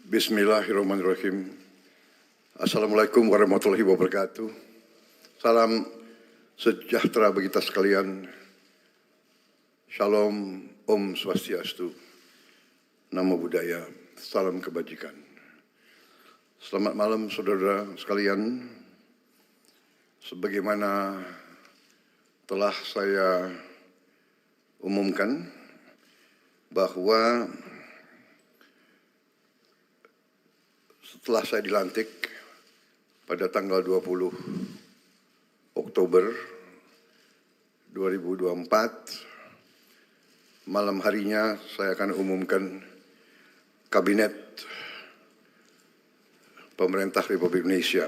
Bismillahirrahmanirrahim. Assalamualaikum warahmatullahi wabarakatuh. Salam sejahtera bagi kita sekalian. Shalom, Om Swastiastu, Namo Buddhaya, salam kebajikan. Selamat malam saudara sekalian. Sebagaimana telah saya umumkan bahwa setelah saya dilantik pada tanggal 20 Oktober 2024, malam harinya saya akan umumkan Kabinet Pemerintah Republik Indonesia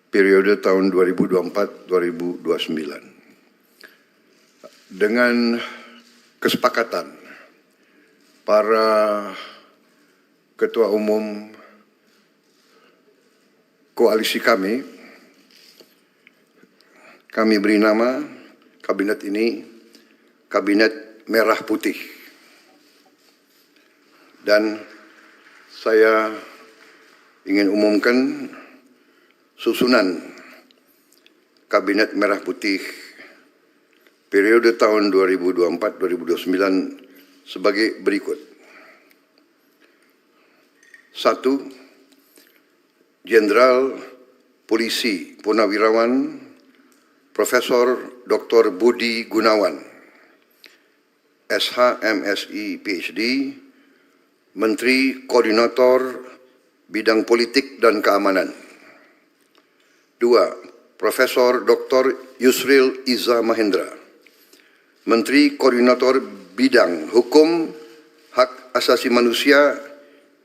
periode tahun 2024-2029. Dengan kesepakatan para ketua umum koalisi kami beri nama kabinet ini Kabinet Merah Putih. Dan saya ingin umumkan susunan Kabinet Merah Putih periode tahun 2024-2029 sebagai berikut. 1. Jenderal Polisi Purnawirawan Profesor Dr. Budi Gunawan, SH, MSI, PhD, Menteri Koordinator Bidang Politik dan Keamanan. 2. Profesor Dr. Yusril Iza Mahendra, Menteri Koordinator Bidang Hukum, Hak Asasi Manusia,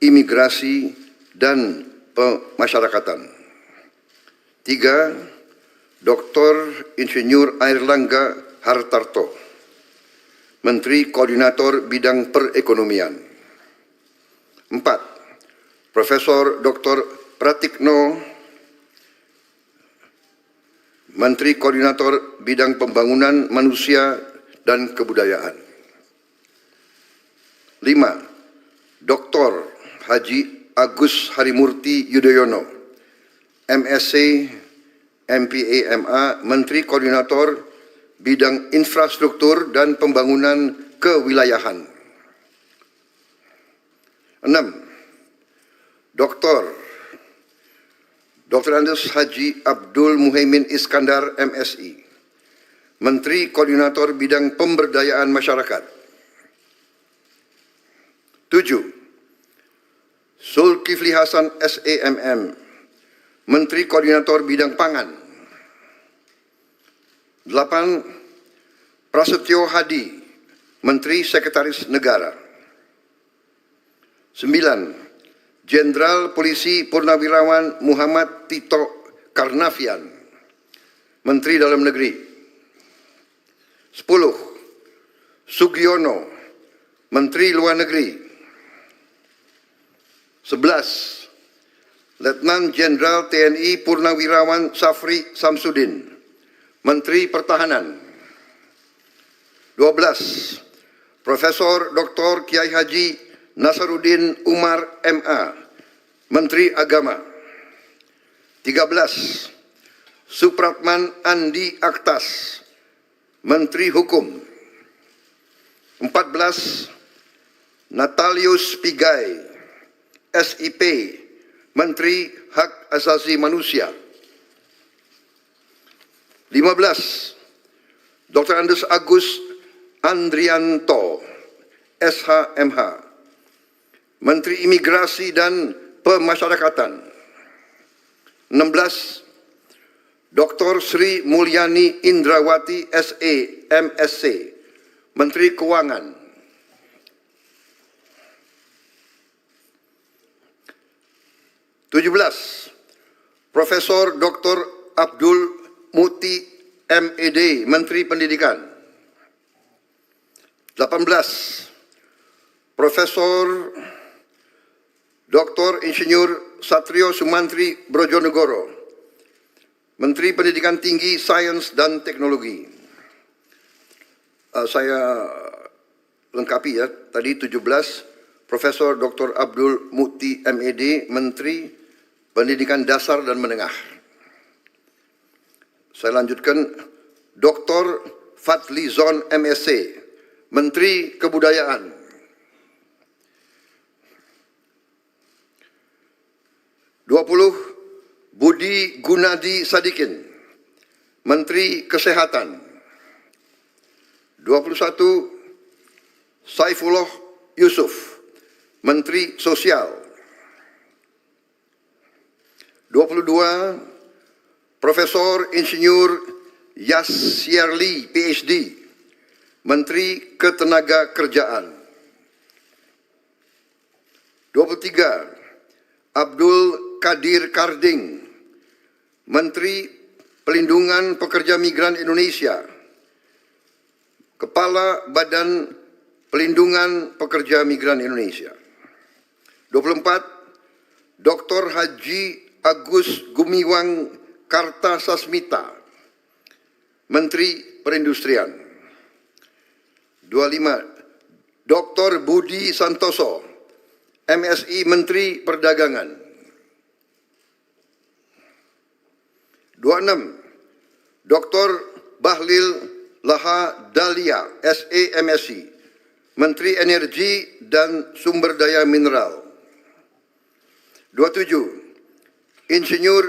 Imigrasi, dan Pemasyarakatan. 3. Dr. Insinyur Airlangga Hartarto, Menteri Koordinator Bidang Perekonomian. 4. Profesor Dr. Pratikno, Menteri Koordinator Bidang Pembangunan Manusia dan Kebudayaan. 5. Dr. Haji Agus Harimurti Yudhoyono, MSc, MPA, MA, Menteri Koordinator Bidang Infrastruktur dan Pembangunan Kewilayahan. 6. Dr. Andes Haji Abdul Muhaimin Iskandar, MSI, Menteri Koordinator Bidang Pemberdayaan Masyarakat. 7. Zulkifli Hasan, SEMM, Menteri Koordinator Bidang Pangan. 8. Prasetyo Hadi, Menteri Sekretaris Negara. 9. Jenderal Polisi Purnawirawan Muhammad Tito Karnavian, Menteri Dalam Negeri. 10. Sugiono, Menteri Luar Negeri. 11. Letnan Jenderal TNI Purnawirawan Safri Samsudin, Menteri Pertahanan. 12. Profesor Dr. Kiai Haji Nasaruddin Umar, MA, Menteri Agama. 13. Supratman Andi Aktas, Menteri Hukum. 14. Natalius Pigai, SIP, Menteri Hak Asasi Manusia. 15. Dr. Andes Agus Andrianto, SHMH, Menteri Imigrasi dan Pemasyarakatan. 16. Dr. Sri Mulyani Indrawati, SE, MSc, Menteri Keuangan. 17. Profesor Dr. Abdul Muti, MED, Menteri Pendidikan. 18. Profesor Dr. Insinyur Satrio Sumantri Brojonegoro, Menteri Pendidikan Tinggi, Sains dan Teknologi. Saya lengkapi ya, tadi 17 Profesor Dr. Abdul Mukti MED, Menteri Pendidikan Dasar dan Menengah. Saya lanjutkan, Dr. Fadli Zon MSc, Menteri Kebudayaan. Budi Gunadi Sadikin, Menteri Kesehatan. 21. Saifullah Yusuf, Menteri Sosial. 22. Profesor Insinyur Yasyarli, PhD, Menteri Ketenagakerjaan. 23. Abdul Qadir Karding, Menteri Pelindungan Pekerja Migran Indonesia, Kepala Badan Pelindungan Pekerja Migran Indonesia. 24. Dr. Haji Agus Gumiwang Kartasasmita, Menteri Perindustrian. 25. Dr. Budi Santoso, MSI, Menteri Perdagangan. 26. Dr. Bahlil Lahadalia, SE, MSI, Menteri Energi dan Sumber Daya Mineral. 27. Insinyur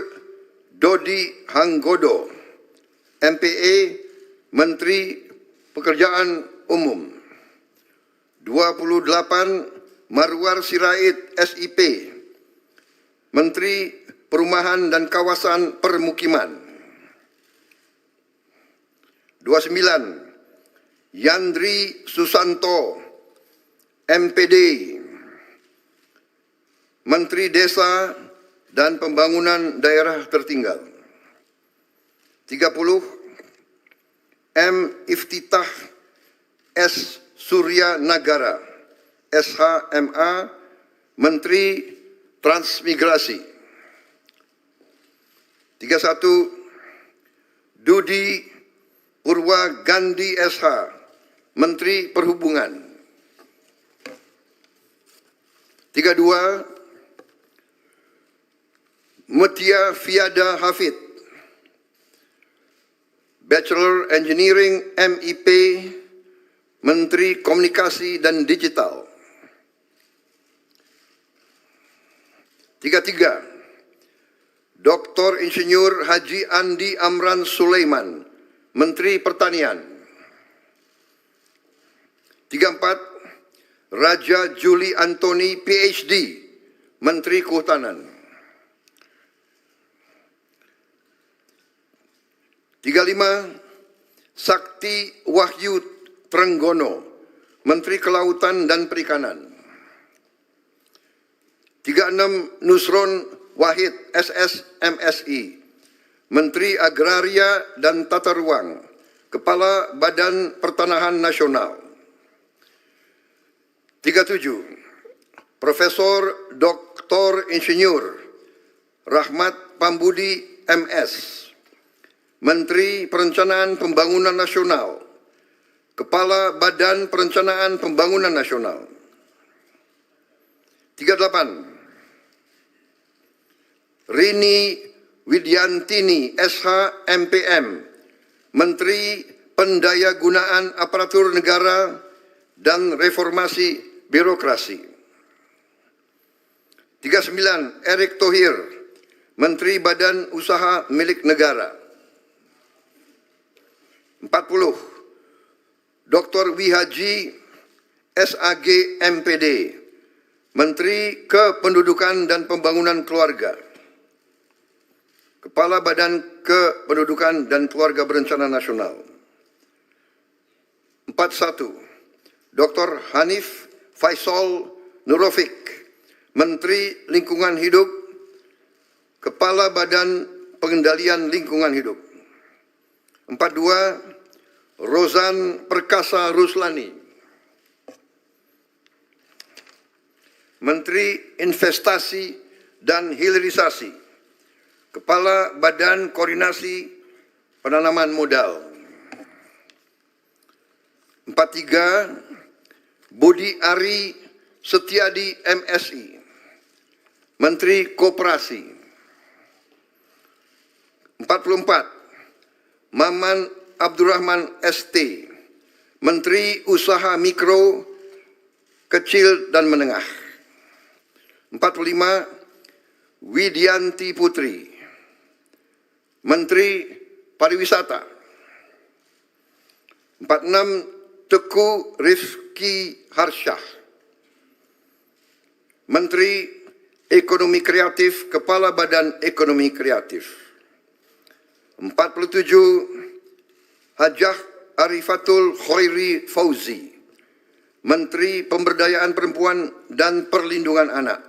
Dodi Hanggodo, MPE, Menteri Pekerjaan Umum. 28. Marwar Sirait, SIP, Menteri Perumahan dan Kawasan Permukiman. 29. Yandri Susanto, MPD, Menteri Desa dan Pembangunan Daerah Tertinggal. 30. M. Iftitah S. Surya Nagara, SHMA, Menteri Transmigrasi. 31. Dudi Purwa Gandhi SH, Menteri Perhubungan. 32. Mutia Fiada Hafid, Bachelor Engineering MIP, Menteri Komunikasi dan Digital. 33. Dr. Insinyur Haji Andi Amran Sulaiman, Menteri Pertanian. 34. Raja Juli Antoni, PhD, Menteri Kehutanan. 35. Sakti Wahyu Trenggono, Menteri Kelautan dan Perikanan. 36. Nusron Wahid, SS, MSI, Menteri Agraria dan Tata Ruang, Kepala Badan Pertanahan Nasional. 37. Profesor Dr. Insinyur Rahmat Pambudi, MS, Menteri Perencanaan Pembangunan Nasional, Kepala Badan Perencanaan Pembangunan Nasional. 38. Rini Widyantini, SH, MPM, Menteri Pendayagunaan Aparatur Negara dan Reformasi Birokrasi. 39. Erick Thohir, Menteri Badan Usaha Milik Negara. 40. Dr. Wihaji SAG, MPD, Menteri Kependudukan dan Pembangunan Keluarga, Kepala Badan Kependudukan dan Keluarga Berencana Nasional. 41. Dr. Hanif Faisal Nurofik, Menteri Lingkungan Hidup, Kepala Badan Pengendalian Lingkungan Hidup. 42. Rozan Perkasa Ruslani, Menteri Investasi dan Hilirisasi, Kepala Badan Koordinasi Penanaman Modal. 43. Budi Ari Setiadi MSI, Menteri Koperasi. 44, Maman Abdurrahman ST, Menteri Usaha Mikro, Kecil dan Menengah. 45, Widianti Putri, Menteri Pariwisata. 46, Teguh Rifki Harsyah, Menteri Ekonomi Kreatif, Kepala Badan Ekonomi Kreatif. 47, Hajah Arifatul Khairi Fauzi, Menteri Pemberdayaan Perempuan dan Perlindungan Anak.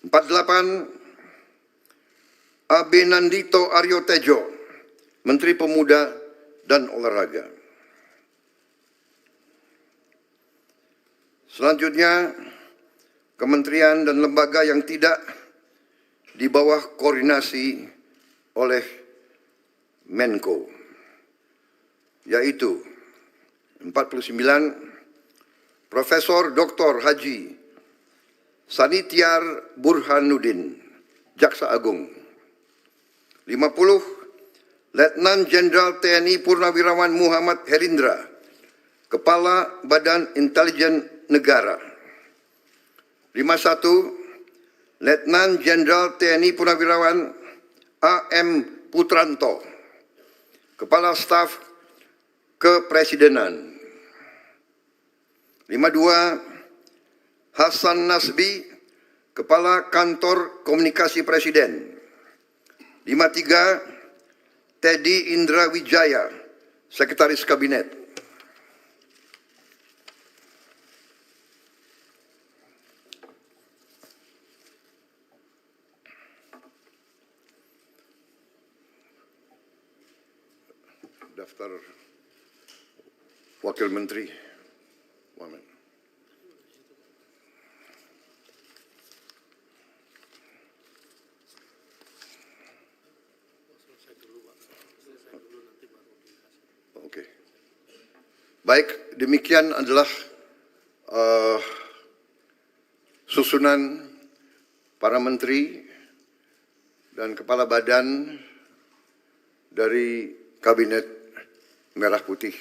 48, Abenandito Aryo Tejo, Menteri Pemuda dan Olahraga. Selanjutnya, kementerian dan lembaga yang tidak di bawah koordinasi oleh Menko, yaitu 49, Profesor Dr. Haji Sanitiar Burhanuddin, Jaksa Agung. 50, Letnan Jenderal TNI Purnawirawan Muhammad Herindra, Kepala Badan Intelijen Negara. 51, Letnan Jenderal TNI Purnawirawan AM Putranto, Kepala Staf Kepresidenan. 52, Hasan Nasbi, Kepala Kantor Komunikasi Presiden. 53, Teddy Indra Wijaya, Sekretaris Kabinet. Daftar Wakil Menteri. Wamen. Oke. Baik, demikian adalah susunan para menteri dan kepala badan dari Kabinet Merah Putih.